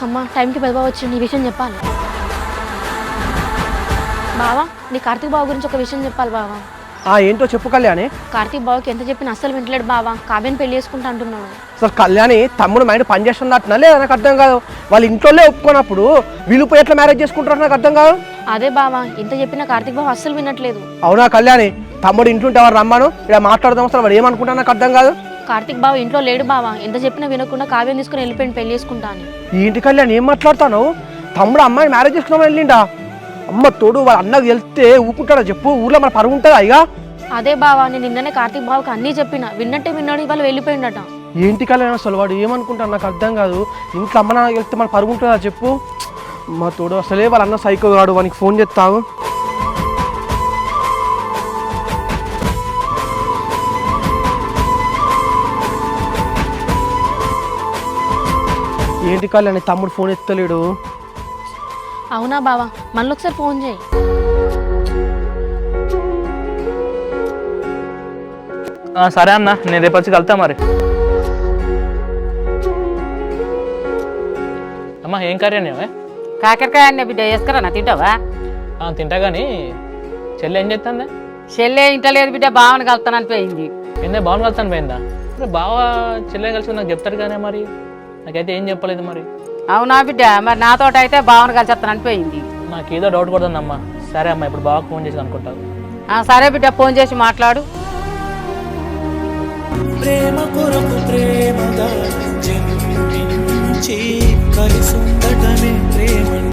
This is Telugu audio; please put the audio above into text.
అమ్మ టైంకి పెద్ద బావ వచ్చి నీ విషయం చెప్పాలి. బావా నీ కార్తీక్ బావ గురించి ఒక విషయం చెప్పాలి బావా. ఏంటో చెప్పు కళ్యాణి. కార్తీక్ బావకి ఎంత చెప్పినా అస్సలు వింటలేడు బావా. కావ్యని పెళ్లి చేసుకుంటా అంటున్నాడు. అసలు కళ్యాణి తమ్ముడు మైండ్ పని చేస్తుంది అట్లా లేదా నాకు అర్థం కాదు. వాళ్ళ ఇంట్లోనే ఒప్పుకున్నప్పుడు వీళ్ళు పోయి ఎట్లా మ్యారేజ్ చేసుకుంటారు నాకు అర్థం కాదు. అదే బావా ఎంత చెప్పినా కార్తీక్ బావ అస్సలు వినట్లేదు. అవునా కళ్యాణి, తమ్ముడు ఇంట్లోంటే ఎవరు రమ్మాను ఇలా మాట్లాడదాం, అసలు వాడు ఏమనుకుంటా నాకు అర్థం కాదు. కార్తీక్ బావ ఇంట్లో లేడు బావా. ఎంత చెప్పినా వినకుండా కావ్యం తీసుకుని వెళ్ళిపోయింది పెళ్లి చేసుకుంటా అని. ఏంటి కళ్యాణి ఏం మాట్లాడతాను? తమ్ముడు అమ్మాయిని మ్యారేజ్ చేసుకున్నామని వెళ్ళిండా? అమ్మ తోడు వాళ్ళ అన్నకు వెళ్తే ఊకుంటాడా చెప్పు? ఊర్లో మన పరువు ఉంటుందా ఇక? అదే బావా నేను నిన్ననే కార్తీక్ బావకి అన్నీ చెప్పిన, విన్నట్టే విన్నాడు. ఇవాళ వెళ్ళిపోయిండట. ఏంటి కళ్యాణి అసలు వాడు ఏమనుకుంటాను నాకు అర్థం కాదు. ఇంట్లో అమ్మ నాన్న వెళ్తే మన పరువు ఉంటుందా చెప్పు? అమ్మ తోడు అసలే వాళ్ళ అన్న సైకో కాడు, వానికి ఫోన్ చేస్తావు. ఏంటి కళ్యాణి తమ్ముడు ఫోన్ ఎత్తలేడు? అవునా బావా మళ్ళీ ఒకసారి ఫోన్ చేయి. సరే అన్న, నేను రేపు వచ్చి కలుతా మరి. అమ్మా ఏం కర్రీ అనే? కాకరకాయ అన్న బిడ్డ వేసుకురా నా తింటావా? తింటా కానీ చెల్లి ఏం చేస్తుంది? చెల్లె ఇంట్లో లేదు బిడ్డ, బావని కలుతానని పోయింది. ఏందే బావని కలుతాను పోయిందా? బావ చెల్లె కలిసి నాకు చెప్తాడు కానీ మరి నాకైతే ఏం చెప్పలేదు మరి. అవునా బిడ్డ, మరి నాతో అయితే బావని కలిసేస్తానని పోయింది. నాకు ఏదో డౌట్ పడుతుందమ్మా. సరే అమ్మా ఇప్పుడు బావకు ఫోన్ చేసి అనుకుంటావు. సరే బిడ్డ ఫోన్ చేసి మాట్లాడు. ప్రేమ కొరకు ప్రేమగా జన్మించి కలిసుండటమే ప్రేమ.